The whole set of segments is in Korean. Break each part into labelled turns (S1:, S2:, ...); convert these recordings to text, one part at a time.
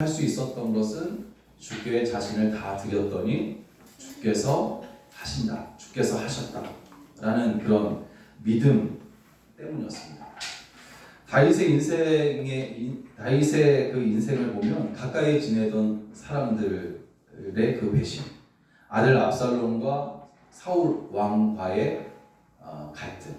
S1: 할 수 있었던 것은 주께 자신을 다 드렸더니 주께서 하신다, 주께서 하셨다라는 그런 믿음 때문이었습니다. 다윗의 그 인생을 보면 가까이 지내던 사람들의 그 배신, 아들 압살롬과 사울 왕과의 갈등,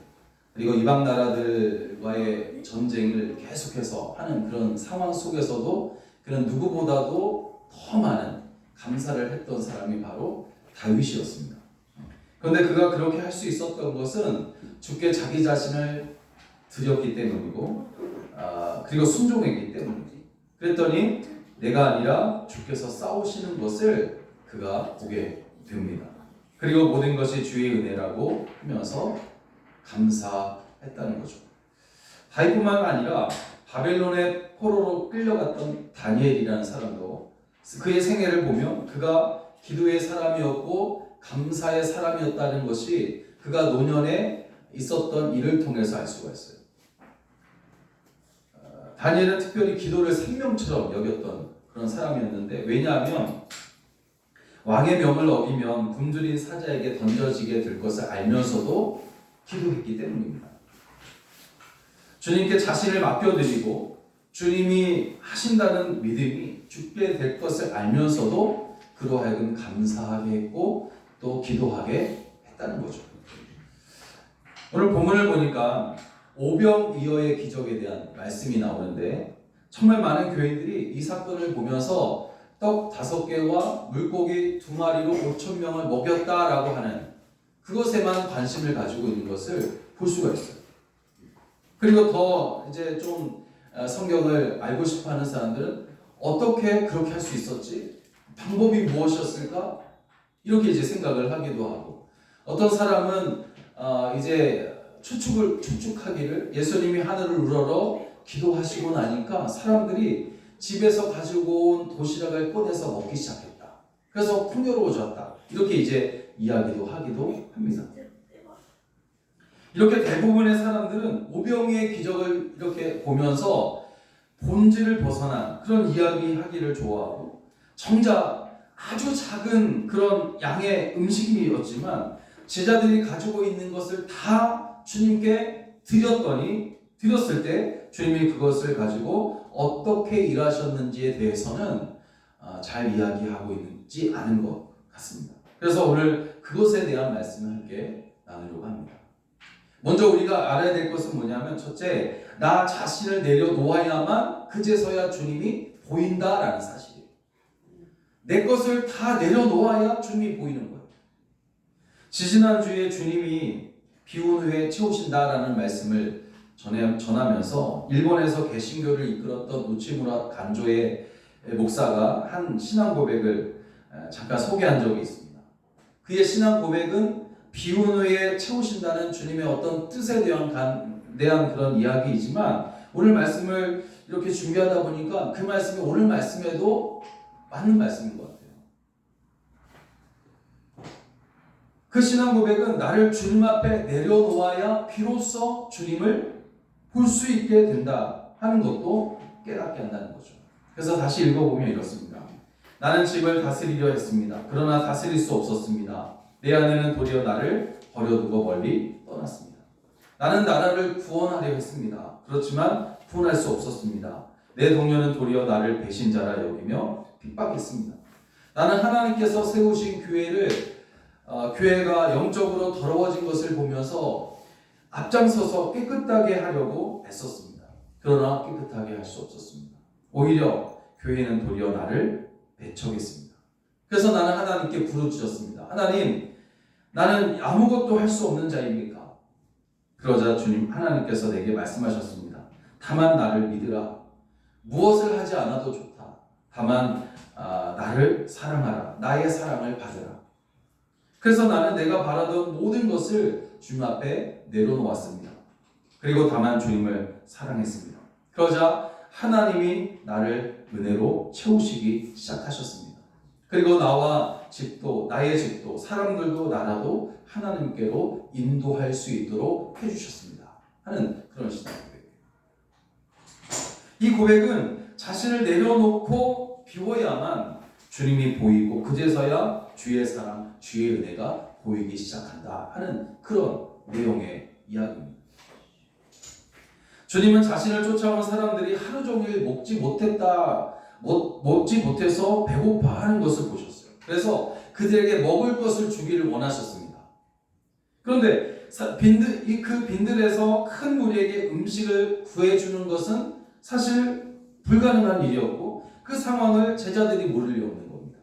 S1: 그리고 이방 나라들과의 전쟁을 계속해서 하는 그런 상황 속에서도 그는 누구보다도 더 많은 감사를 했던 사람이 바로 다윗이었습니다. 그런데 그가 그렇게 할 수 있었던 것은 주께 자기 자신을 드렸기 때문이고, 그리고 순종했기 때문이지. 그랬더니 내가 아니라 주께서 싸우시는 것을 그가 보게 됩니다. 그리고 모든 것이 주의 은혜라고 하면서 감사했다는 거죠. 다윗뿐만 아니라 바벨론의 포로로 끌려갔던 다니엘이라는 사람도 그의 생애를 보면 그가 기도의 사람이었고 감사의 사람이었다는 것이 그가 노년에 있었던 일을 통해서 알 수가 있어요. 다니엘은 특별히 기도를 생명처럼 여겼던 그런 사람이었는데, 왜냐하면 왕의 명을 어기면 굶주린 사자에게 던져지게 될 것을 알면서도 기도했기 때문입니다. 주님께 자신을 맡겨드리고 주님이 하신다는 믿음이 죽게 될 것을 알면서도 그로 하여금 감사하게 했고 또 기도하게 했다는 거죠. 오늘 본문을 보니까 오병이어의 기적에 대한 말씀이 나오는데, 정말 많은 교인들이 이 사건을 보면서 떡 5개와 물고기 2마리로 5,000명을 먹였다라고 하는 그것에만 관심을 가지고 있는 것을 볼 수가 있어요. 그리고 더 이제 좀 성경을 알고 싶어하는 사람들은 어떻게 그렇게 할 수 있었지? 방법이 무엇이었을까? 이렇게 이제 생각을 하기도 하고, 어떤 사람은 이제 추측하기를 예수님이 하늘을 우러러 기도하시고 나니까 사람들이 집에서 가지고 온 도시락을 꺼내서 먹기 시작했다. 그래서 풍요로워졌다. 이렇게 이제 이야기도 하기도 합니다. 이렇게 대부분의 사람들은 오병이의 기적을 이렇게 보면서 본질을 벗어난 그런 이야기하기를 좋아하고, 정작 아주 작은 그런 양의 음식이었지만 제자들이 가지고 있는 것을 다 주님께 드렸을 때 주님이 그것을 가지고 어떻게 일하셨는지에 대해서는 잘 이야기하고 있지 않은 것 같습니다. 그래서 오늘 그것에 대한 말씀을 함께 나누려고 합니다. 먼저 우리가 알아야 될 것은 뭐냐면, 첫째, 나 자신을 내려놓아야만 그제서야 주님이 보인다라는 사실이에요. 내 것을 다 내려놓아야 주님이 보이는 거예요. 지지난주에 주님이 비운 후에 채우신다라는 말씀을 전하면서 일본에서 개신교를 이끌었던 우치무라 간조의 목사가 한 신앙 고백을 잠깐 소개한 적이 있습니다. 그의 신앙 고백은 비운 후에 채우신다는 주님의 어떤 뜻에 대한 그런 이야기이지만, 오늘 말씀을 이렇게 준비하다 보니까 그 말씀이 오늘 말씀에도 맞는 말씀인 것 같아요. 그 신앙 고백은 나를 주님 앞에 내려놓아야 비로소 주님을 볼 수 있게 된다 하는 것도 깨닫게 한다는 거죠. 그래서 다시 읽어보면 이렇습니다. 나는 집을 다스리려 했습니다. 그러나 다스릴 수 없었습니다. 내 아내는 도리어 나를 버려두고 멀리 떠났습니다. 나는 나라를 구원하려 했습니다. 그렇지만 구원할 수 없었습니다. 내 동료는 도리어 나를 배신자라 여기며 핍박했습니다. 나는 하나님께서 세우신 교회가 영적으로 더러워진 것을 보면서 앞장서서 깨끗하게 하려고 애썼습니다. 그러나 깨끗하게 할 수 없었습니다. 오히려 교회는 도리어 나를 배척했습니다. 그래서 나는 하나님께 부르짖었습니다. 하나님, 나는 아무것도 할 수 없는 자입니까? 그러자 하나님께서 내게 말씀하셨습니다. 다만 나를 믿으라. 무엇을 하지 않아도 좋다. 다만 나를 사랑하라. 나의 사랑을 받으라. 그래서 나는 내가 바라던 모든 것을 주님 앞에 내려놓았습니다. 그리고 다만 주님을 사랑했습니다. 그러자 하나님이 나를 은혜로 채우시기 시작하셨습니다. 그리고 나의 집도 사람들도 나라도 하나님께로 인도할 수 있도록 해주셨습니다 하는 그런 신앙 고백이에요. 이 고백은 자신을 내려놓고 비워야만 주님이 보이고 그제서야 주의 사랑, 주의 은혜가 보이기 시작한다 하는 그런 내용의 이야기입니다. 주님은 자신을 쫓아온 사람들이 하루 종일 먹지 못해서 배고파하는 것을 보셨어요. 그래서 그들에게 먹을 것을 주기를 원하셨습니다. 그런데 그 빈들에서 큰 무리에게 음식을 구해주는 것은 사실 불가능한 일이었고 그 상황을 제자들이 모를 리 없는 겁니다.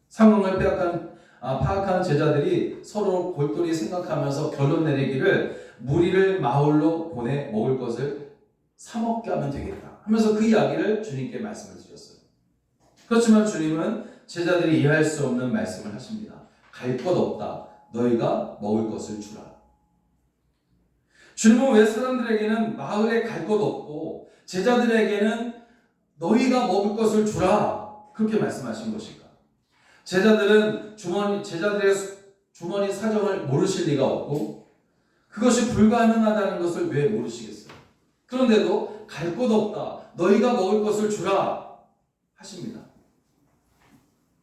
S1: 상황을 파악한 제자들이 서로 골똘히 생각하면서 결론 내리기를 무리를 마을로 보내 먹을 것을 사 먹게 하면 되겠다 하면서 그 이야기를 주님께 말씀을 드렸어요. 그렇지만 주님은 제자들이 이해할 수 없는 말씀을 하십니다. 갈 것 없다. 너희가 먹을 것을 주라. 주님은 왜 사람들에게는 마을에 갈 것 없고 제자들에게는 너희가 먹을 것을 주라 그렇게 말씀하신 것일까? 제자들의 주머니 사정을 모르실 리가 없고 그것이 불가능하다는 것을 왜 모르시겠어요? 그런데도 갈 것 없다. 너희가 먹을 것을 주라 하십니다.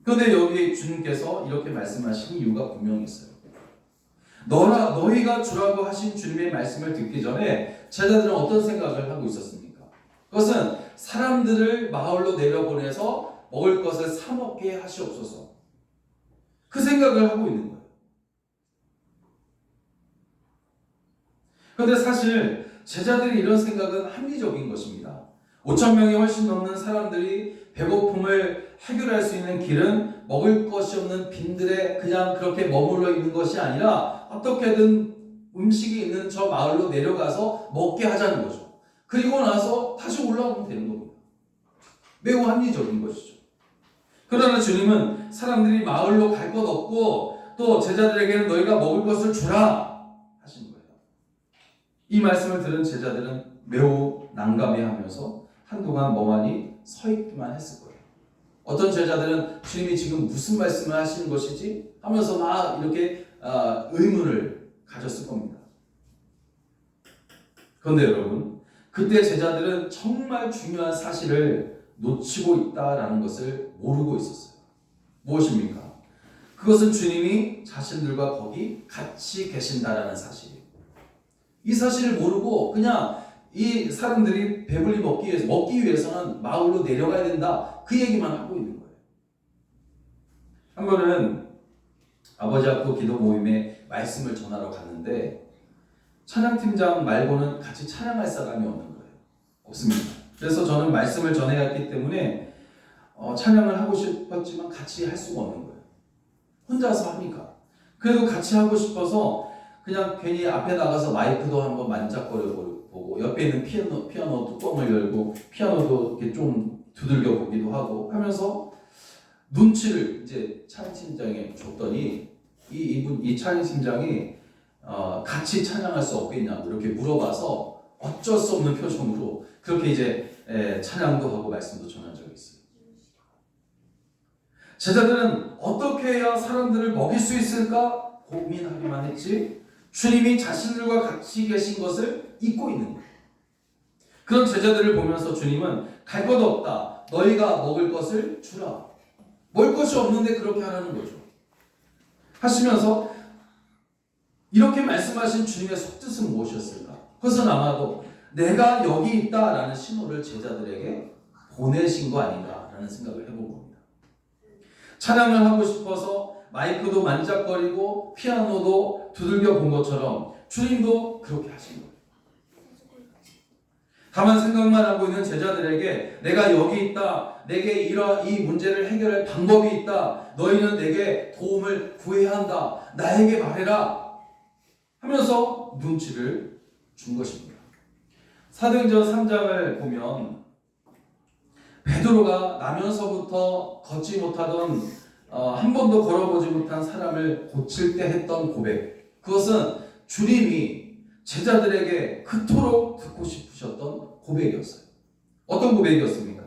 S1: 그런데 여기 주님께서 이렇게 말씀하신 이유가 분명히 있어요. 너희가 주라고 하신 주님의 말씀을 듣기 전에 제자들은 어떤 생각을 하고 있었습니까? 그것은 사람들을 마을로 내려보내서 먹을 것을 사 먹게 하시옵소서. 그 생각을 하고 있는 거예요. 그런데 사실 제자들이 이런 생각은 합리적인 것입니다. 5,000명이 훨씬 넘는 사람들이 배고픔을 해결할 수 있는 길은 먹을 것이 없는 빈들에 그냥 그렇게 머물러 있는 것이 아니라 어떻게든 음식이 있는 저 마을로 내려가서 먹게 하자는 거죠. 그리고 나서 다시 올라오면 되는 겁니다. 매우 합리적인 것이죠. 그러나 주님은 사람들이 마을로 갈 것 없고 또 제자들에게는 너희가 먹을 것을 주라 하신 거예요. 이 말씀을 들은 제자들은 매우 난감해하면서 한동안 멍하니 서 있기만 했을 거예요. 어떤 제자들은 주님이 지금 무슨 말씀을 하시는 것이지 하면서 막 이렇게 의문을 가졌을 겁니다. 그런데 여러분, 그때 제자들은 정말 중요한 사실을 놓치고 있다라는 것을 모르고 있었어요. 무엇입니까? 그것은 주님이 자신들과 거기 같이 계신다라는 사실이에요. 이 사실을 모르고 그냥 이 사람들이 배불리 먹기 위해서는 마을로 내려가야 된다 그 얘기만 하고 있는 거예요. 한 번은 아버지 앞으로 기도 모임에 말씀을 전하러 갔는데 찬양팀장 말고는 같이 찬양할 사람이 없는 거예요. 없습니다. 그래서 저는 말씀을 전해야 했기 때문에 찬양을 하고 싶었지만 같이 할 수가 없는 거예요. 혼자서 하니까. 그래도 같이 하고 싶어서 그냥 괜히 앞에 나가서 마이크도 한번 만작거려 보고 옆에 있는 피아노 뚜껑을 열고 피아노도 이렇게 좀 두들겨 보기도 하고 하면서 눈치를 이제 찬양팀장에 줬더니 이 찬양팀장이 같이 찬양할 수 없겠냐고 이렇게 물어봐서 어쩔 수 없는 표정으로 그렇게 이제 찬양도 하고 말씀도 전한 적이 있어요. 제자들은 어떻게 해야 사람들을 먹일 수 있을까 고민하기만 했지 주님이 자신들과 같이 계신 것을 잊고 있는 거예요. 그런 제자들을 보면서 주님은 갈 것 없다. 너희가 먹을 것을 주라. 먹을 것이 없는데 그렇게 하라는 거죠. 하시면서 이렇게 말씀하신 주님의 속뜻은 무엇이었을까? 그것은 아마도 내가 여기 있다라는 신호를 제자들에게 보내신 거 아닌가라는 생각을 해본 겁니다. 찬양을 하고 싶어서 마이크도 만작거리고 피아노도 두들겨 본 것처럼 주님도 그렇게 하신 거예요. 다만 생각만 하고 있는 제자들에게 내가 여기 있다. 내게 이 문제를 해결할 방법이 있다. 너희는 내게 도움을 구해야 한다. 나에게 말해라. 하면서 눈치를 준 것입니다. 사도행전 3장을 보면 베드로가 나면서부터 걷지 못하던 한 번도 걸어보지 못한 사람을 고칠 때 했던 고백, 그것은 주님이 제자들에게 그토록 듣고 싶으셨던 고백이었어요. 어떤 고백이었습니까?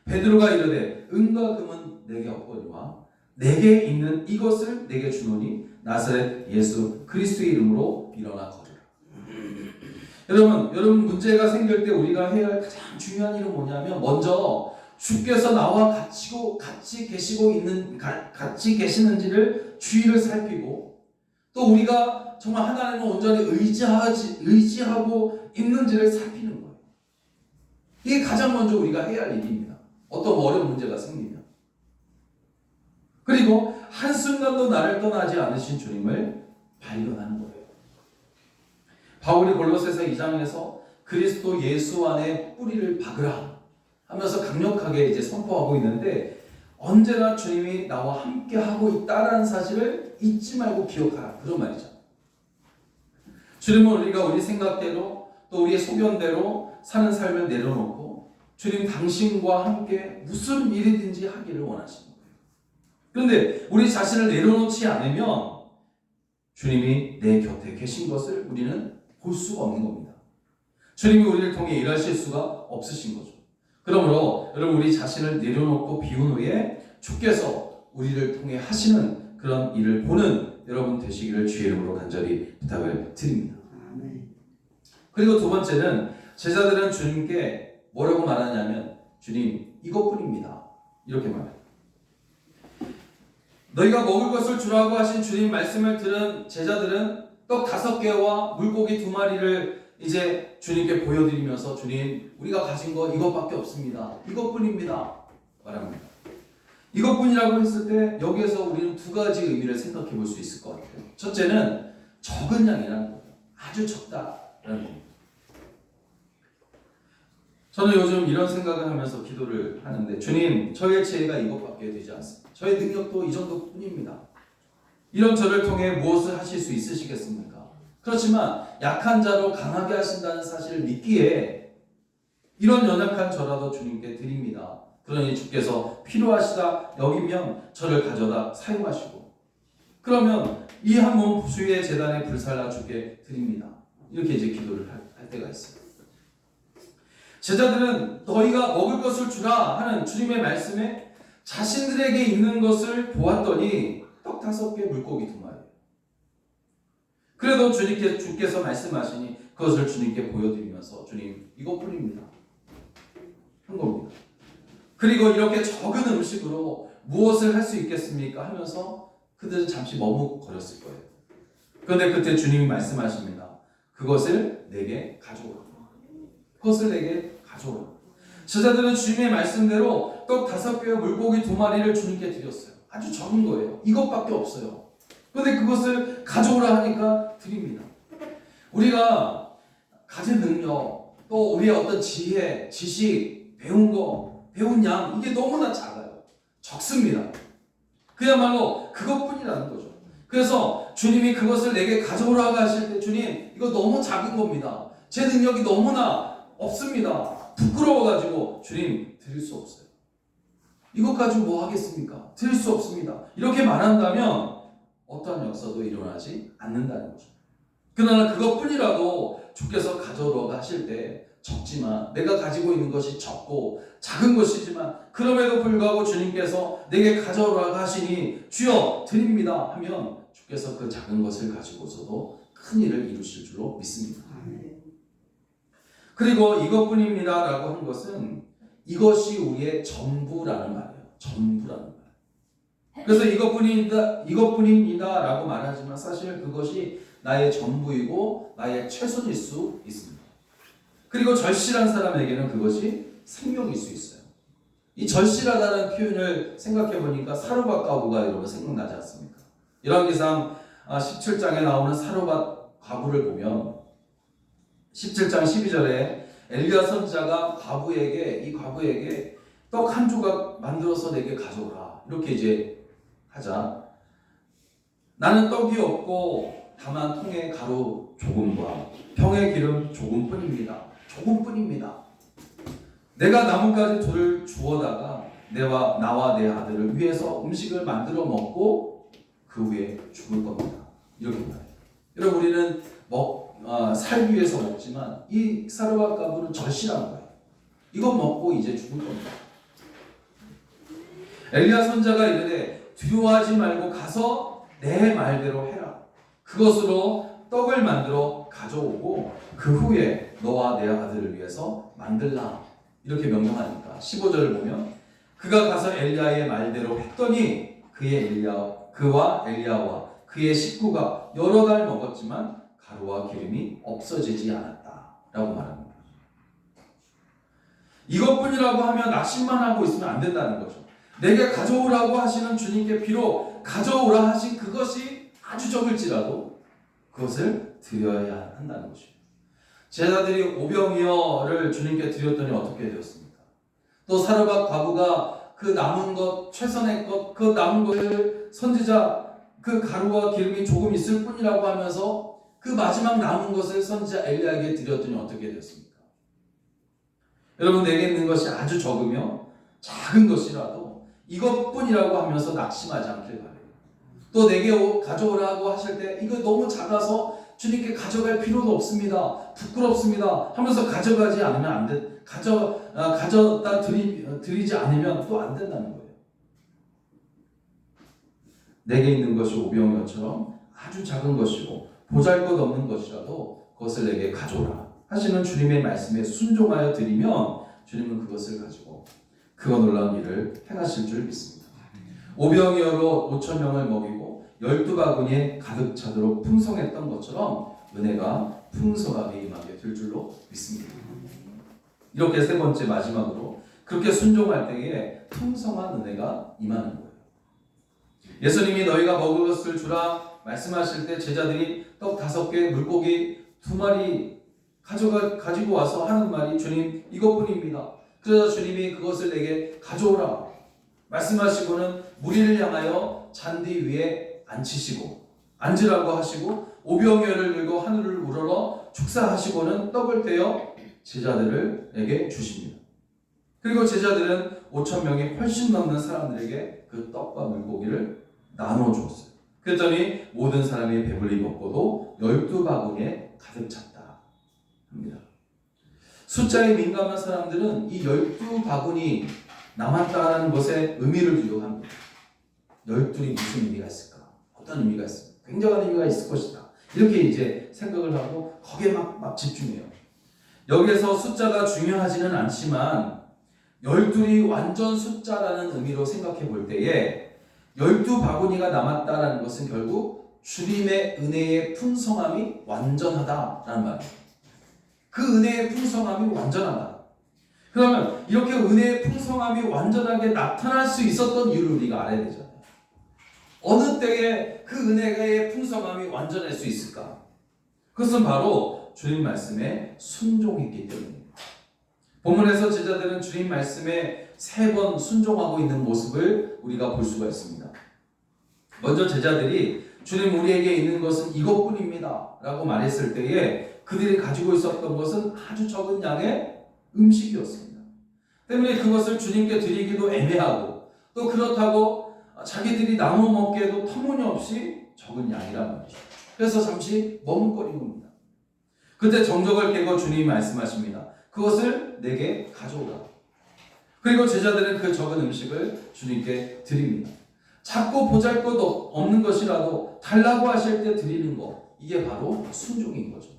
S1: 베드로가 이르되 은과 금은 내게 없거니와 내게 있는 이것을 내게 주노니 나사렛 예수 그리스도의 이름으로 일어나 걸으라. 여러분 문제가 생길 때 우리가 해야 할 가장 중요한 일은 뭐냐면 먼저 주께서 나와 같이 계시는지를 주의를 살피고 또 우리가 정말 하나님을 온전히 의지하고 있는지를 살피는 거예요. 이게 가장 먼저 우리가 해야 할 일입니다. 어떤 어려운 문제가 생기면. 그리고 한순간도 나를 떠나지 않으신 주님을 발견하는 거예요. 바울이 골로새서 2장에서 그리스도 예수 안에 뿌리를 박으라 하면서 강력하게 이제 선포하고 있는데 언제나 주님이 나와 함께 하고 있다라는 사실을 잊지 말고 기억하라. 그런 말이죠. 주님은 우리가 우리 생각대로 또 우리의 소견대로 사는 삶을 내려놓고 주님 당신과 함께 무슨 일이든지 하기를 원하시는 거예요. 그런데 우리 자신을 내려놓지 않으면 주님이 내 곁에 계신 것을 우리는 볼 수가 없는 겁니다. 주님이 우리를 통해 일하실 수가 없으신 거죠. 그러므로 여러분 우리 자신을 내려놓고 비운 후에 주께서 우리를 통해 하시는 그런 일을 보는 여러분 되시기를 주의 이름으로 간절히 부탁을 드립니다. 그리고 두 번째는 제자들은 주님께 뭐라고 말하냐면 주님 이것뿐입니다. 이렇게 말해요. 너희가 먹을 것을 주라고 하신 주님 말씀을 들은 제자들은 떡 5개와 물고기 2마리를 이제 주님께 보여드리면서 주님 우리가 가진 거 이것밖에 없습니다. 이것뿐입니다. 말합니다. 이것뿐이라고 했을 때 여기에서 우리는 두 가지 의미를 생각해 볼 수 있을 것 같아요. 첫째는 적은 양이라는 거예요. 아주 적다라는 겁니다. 저는 요즘 이런 생각을 하면서 기도를 하는데 주님 저의 지혜가 이것밖에 되지 않습니다. 저의 능력도 이 정도뿐입니다. 이런 저를 통해 무엇을 하실 수 있으시겠습니까? 그렇지만 약한 자로 강하게 하신다는 사실을 믿기에 이런 연약한 저라도 주님께 드립니다. 그러니 주께서 필요하시다 여기면 저를 가져다 사용하시고 그러면 이 한 몸 주의 제단에 불살라 주께 드립니다. 이렇게 이제 기도를 할 때가 있어요. 제자들은 너희가 먹을 것을 주라 하는 주님의 말씀에 자신들에게 있는 것을 보았더니 떡 5개 물고기 2마리. 그래도 주께서 말씀하시니 그것을 주님께 보여드리면서 주님 이것뿐입니다 한 겁니다. 그리고 이렇게 적은 음식으로 무엇을 할 수 있겠습니까 하면서 그들은 잠시 머뭇거렸을 거예요. 그런데 그때 주님이 말씀하십니다. 그것을 내게 가져오라. 그것을 내게 가져오라. 제자들은 주님의 말씀대로 떡 5개와 물고기 2마리를 주님께 드렸어요. 아주 적은 거예요. 이것밖에 없어요. 그런데 그것을 가져오라 하니까 드립니다. 우리가 가진 능력, 또 우리의 어떤 지혜, 지식, 배운 양 이게 너무나 작아요. 적습니다. 그야말로 그것뿐이라는 거죠. 그래서 주님이 그것을 내게 가져오라고 하실 때 주님 이거 너무 작은 겁니다. 제 능력이 너무나 없습니다. 부끄러워가지고 주님 드릴 수 없어요. 이것 가지고 뭐 하겠습니까? 드릴 수 없습니다. 이렇게 말한다면 어떠한 역사도 일어나지 않는다는 거죠. 그러나 그것뿐이라도 주께서 가져오라고 하실 때 적지만 내가 가지고 있는 것이 적고 작은 것이지만 그럼에도 불구하고 주님께서 내게 가져오라고 하시니 주여 드립니다 하면 주께서 그 작은 것을 가지고서도 큰 일을 이루실 줄로 믿습니다. 그리고 이것뿐입니다 라고 한 것은 이것이 우리의 전부라는 말이에요. 전부라는 말. 그래서 이것뿐입니다 라고 말하지만 사실 그것이 나의 전부이고 나의 최선일 수 있습니다. 그리고 절실한 사람에게는 그것이 생명일 수 있어요. 이 절실하다는 표현을 생각해 보니까 사르밧 과부가 여러분 생각나지 않습니까? 열왕기상 17장에 나오는 사르밧 과부를 보면 17장 12절에 엘리야 선지자가 이 과부에게 떡 한 조각 만들어서 내게 가져오라 이렇게 이제 하자 나는 떡이 없고 다만 통에 가루 조금과 병에 기름 조금뿐입니다. 조금뿐입니다. 내가 나뭇가지 둘을 주워다가 나와 내 아들을 위해서 음식을 만들어 먹고 그 후에 죽을 겁니다. 이렇게 말해요. 여러분 우리는 살기 위해서 먹지만 이 사르밧 과부는 절실한 거예요. 이거 먹고 이제 죽을 겁니다. 엘리야 선지자가 이르되 두려워하지 말고 가서 내 말대로 해라. 그것으로 떡을 만들어 가져오고 그 후에 너와 내 아들을 위해서 만들라 이렇게 명령하니까 15절을 보면 그가 가서 엘리야의 말대로 했더니 그와 엘리야와 그의 식구가 여러 달 먹었지만 가루와 기름이 없어지지 않았다 라고 말합니다. 이것뿐이라고 하면 낙심만 하고 있으면 안 된다는 거죠. 내게 가져오라고 하시는 주님께 비록 가져오라 하신 그것이 아주 적을지라도 그것을 드려야 한다는 것입니다. 제자들이 오병이어를 주님께 드렸더니 어떻게 되었습니까? 또 사르밧 과부가 그 남은 것, 최선의 것, 그 남은 것을 선지자 그 가루와 기름이 조금 있을 뿐이라고 하면서 그 마지막 남은 것을 선지자 엘리야에게 드렸더니 어떻게 되었습니까? 여러분, 내게 있는 것이 아주 적으며 작은 것이라도 이것뿐이라고 하면서 낙심하지 않길 바라요. 또 내게 가져오라고 하실 때 이거 너무 작아서 주님께 가져갈 필요도 없습니다. 부끄럽습니다. 하면서 가져가지 않으면 안 돼. 가져다 드리지 않으면 또 안 된다는 거예요. 내게 있는 것이 오병이어처럼 아주 작은 것이고 보잘것없는 것이라도 그것을 내게 가져오라 하시는 주님의 말씀에 순종하여 드리면 주님은 그것을 가지고 그거 놀라운 일을 행하실 줄 믿습니다. 오병이어로 5,000명을 먹이고 12바구니에 가득 차도록 풍성했던 것처럼 은혜가 풍성하게 임하게 될 줄로 믿습니다. 이렇게 세 번째 마지막으로 그렇게 순종할 때에 풍성한 은혜가 임하는 거예요. 예수님이 너희가 먹을 것을 주라 말씀하실 때 제자들이 떡 5개, 물고기 2마리 가지고 와서 하는 말이 주님 이것뿐입니다. 그래서 주님이 그것을 내게 가져오라 말씀하시고는 무리를 향하여 잔디 위에 앉으라고 하시고 오병이어를 들고 하늘을 우러러 축사하시고는 떡을 떼어 제자들에게 주십니다. 그리고 제자들은 5,000명이 훨씬 넘는 사람들에게 그 떡과 물고기를 나눠 주었어요. 그랬더니 모든 사람이 배불리 먹고도 12바구니에 가득 찼다 합니다. 숫자에 민감한 사람들은 이 12바구니 남았다는 것에 의미를 부여합니다. 12이 무슨 의미가 있을까? 어떤 의미가 있을까? 굉장한 의미가 있을 것이다. 이렇게 이제 생각을 하고 거기에 막 집중해요. 여기에서 숫자가 중요하지는 않지만 12이 완전 숫자라는 의미로 생각해 볼 때에 12바구니가 남았다라는 것은 결국 주님의 은혜의 풍성함이 완전하다라는 말이에요. 그 은혜의 풍성함이 완전하다. 그러면 이렇게 은혜의 풍성함이 완전하게 나타날 수 있었던 이유를 우리가 알아야 되잖아요. 어느 때에 그 은혜의 풍성함이 완전할 수 있을까? 그것은 바로 주님 말씀에 순종했기 때문입니다. 본문에서 제자들은 주님 말씀에 3번 순종하고 있는 모습을 우리가 볼 수가 있습니다. 먼저 제자들이 주님 우리에게 있는 것은 이것뿐입니다 라고 말했을 때에 그들이 가지고 있었던 것은 아주 적은 양의 음식이었습니다. 때문에 그것을 주님께 드리기도 애매하고 또 그렇다고 자기들이 나눠 먹기에도 터무니없이 적은 양이란 말이죠. 그래서 잠시 머뭇거린 겁니다. 그때 정적을 깨고 주님이 말씀하십니다. 그것을 내게 가져오라. 그리고 제자들은 그 적은 음식을 주님께 드립니다. 작고 보잘것 없는 것이라도 달라고 하실 때 드리는 것, 이게 바로 순종인 거죠.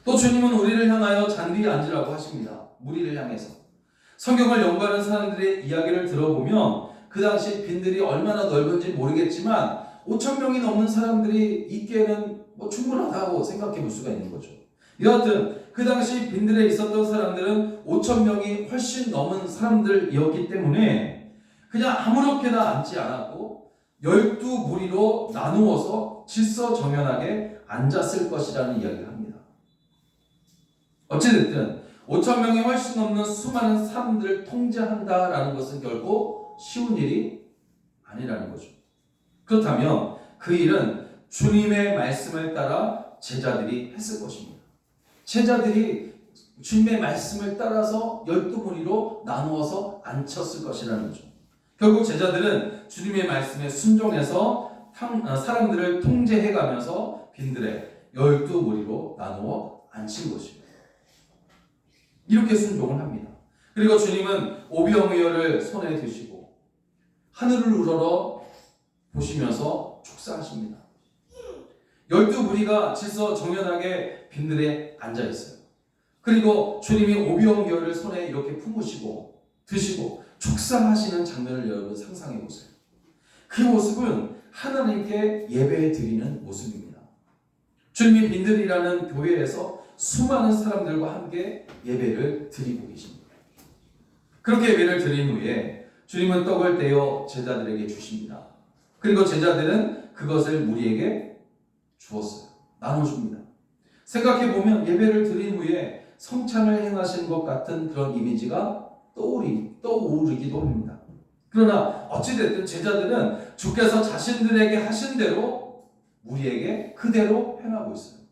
S1: 또 주님은 우리를 향하여 잔디에 앉으라고 하십니다. 무리를 향해서. 성경을 연구하는 사람들의 이야기를 들어보면 그 당시 빈들이 얼마나 넓은지 모르겠지만 5,000명이 넘는 사람들이 있기에는 충분하다고 생각해 볼 수가 있는 거죠. 여하튼 그 당시 빈들에 있었던 사람들은 5,000명이 훨씬 넘은 사람들이었기 때문에 그냥 아무렇게나 앉지 않았고 12무리로 나누어서 질서정연하게 앉았을 것이라는 이야기를 합니다. 어찌됐든 5,000명이 훨씬 넘는 수많은 사람들을 통제한다라는 것은 결코 쉬운 일이 아니라는 거죠. 그렇다면 그 일은 주님의 말씀을 따라 제자들이 했을 것입니다. 제자들이 주님의 말씀을 따라서 12무리로 나누어서 앉혔을 것이라는 거죠. 결국 제자들은 주님의 말씀에 순종해서 사람들을 통제해가면서 빈들에 12무리로 나누어 앉힌 것입니다. 이렇게 순종을 합니다. 그리고 주님은 오병이어를 손에 드시고 하늘을 우러러 보시면서 축사하십니다. 12무리가 질서 정연하게 빈들에 앉아 있어요. 그리고 주님이 오병이어를 손에 이렇게 품으시고 드시고 축사하시는 장면을 여러분 상상해 보세요. 그 모습은 하나님께 예배 드리는 모습입니다. 주님이 빈들이라는 교회에서 수많은 사람들과 함께 예배를 드리고 계십니다. 그렇게 예배를 드린 후에 주님은 떡을 떼어 제자들에게 주십니다. 그리고 제자들은 그것을 무리에게 주었어요. 나눠줍니다. 생각해보면 예배를 드린 후에 성찬을 행하신 것 같은 그런 이미지가 떠오르기도 합니다. 그러나 어찌됐든 제자들은 주께서 자신들에게 하신 대로 무리에게 그대로 행하고 있어요.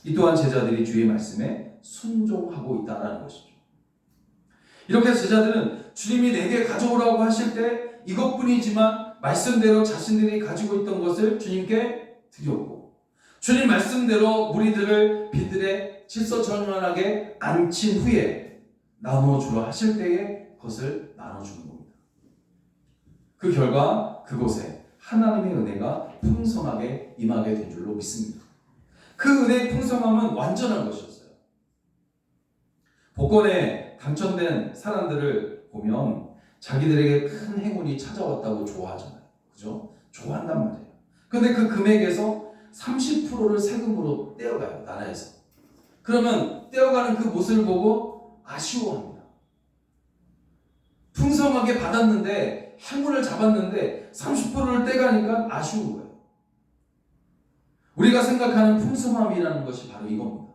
S1: 이 또한 제자들이 주의 말씀에 순종하고 있다는 것이죠. 이렇게 제자들은 주님이 내게 가져오라고 하실 때 이것뿐이지만 말씀대로 자신들이 가지고 있던 것을 주님께 드렸고, 주님 말씀대로 무리들을 빈들에 질서정연하게 앉힌 후에 나눠주라 하실 때에 그것을 나눠주는 겁니다. 그 결과 그곳에 하나님의 은혜가 풍성하게 임하게 된 줄로 믿습니다. 그 은혜의 풍성함은 완전한 것이었어요. 복권에 당첨된 사람들을 보면 자기들에게 큰 행운이 찾아왔다고 좋아하잖아요. 그죠? 좋아한단 말이에요. 근데 그 금액에서 30%를 세금으로 떼어가요, 나라에서. 그러면 떼어가는 그 모습을 보고 아쉬워합니다. 풍성하게 받았는데, 행운을 잡았는데 30%를 떼가니까 아쉬운 거예요. 우리가 생각하는 풍성함이라는 것이 바로 이겁니다.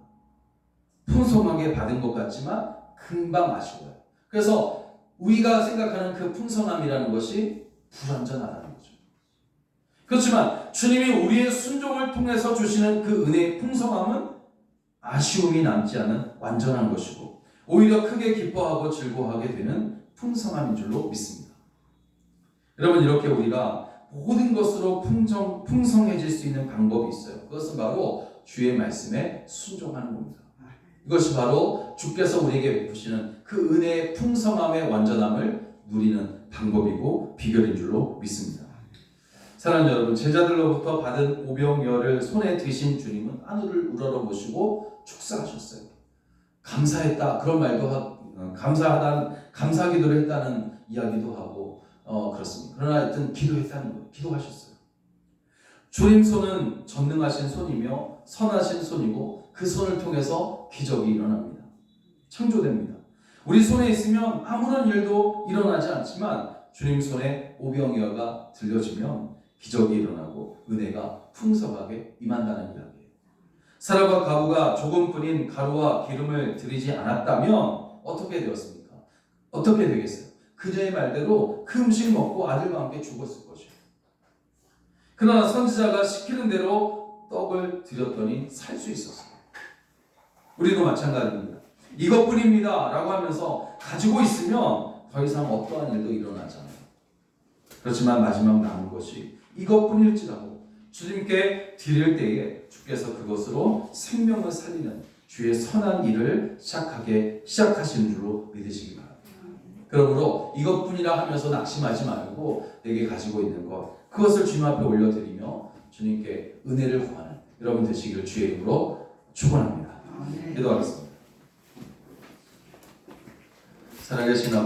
S1: 풍성하게 받은 것 같지만 금방 아쉬워요. 그래서 우리가 생각하는 그 풍성함이라는 것이 불완전하다는 거죠. 그렇지만 주님이 우리의 순종을 통해서 주시는 그 은혜의 풍성함은 아쉬움이 남지 않은 완전한 것이고 오히려 크게 기뻐하고 즐거워하게 되는 풍성함인 줄로 믿습니다. 여러분, 이렇게 우리가 모든 것으로 풍성해질 수 있는 방법이 있어요. 그것은 바로 주의 말씀에 순종하는 겁니다. 이것이 바로 주께서 우리에게 베푸시는 그 은혜의 풍성함의 완전함을 누리는 방법이고 비결인 줄로 믿습니다. 사랑하는 여러분, 제자들로부터 받은 오병이어를 손에 드신 주님은 하늘을 우러러보시고 축사하셨어요. 감사했다, 그런 말도 하고, 감사기도를 했다는 이야기도 하고 그렇습니다. 그러나 하여튼 기도했다는 거예요. 기도하셨어요. 주님 손은 전능하신 손이며 선하신 손이고 그 손을 통해서 기적이 일어납니다. 창조됩니다. 우리 손에 있으면 아무런 일도 일어나지 않지만 주님 손에 오병이어가 들려지면 기적이 일어나고 은혜가 풍성하게 임한다는 이야기예요. 사람과 가부가 조금뿐인 가루와 기름을 들이지 않았다면 어떻게 되었습니까? 어떻게 되겠어요? 그녀의 말대로 그 음식 먹고 아들과 함께 죽었을 것이에요. 그러나 선지자가 시키는 대로 떡을 드렸더니 살 수 있었어요. 우리도 마찬가지입니다. 이것뿐입니다 라고 하면서 가지고 있으면 더 이상 어떠한 일도 일어나지 않아요. 그렇지만 마지막 남은 것이 이것뿐일지라도 주님께 드릴 때에 주께서 그것으로 생명을 살리는 주의 선한 일을 시작하시는 줄로 믿으시기 바랍니다. 그러므로 이것뿐이라 하면서 낙심하지 말고 내게 가지고 있는 것, 그것을 주님 앞에 올려드리며 주님께 은혜를 구하는 여러분 되시길 주의 이름으로 축원합니다. 기도하겠습니다. 살아계신 아버지,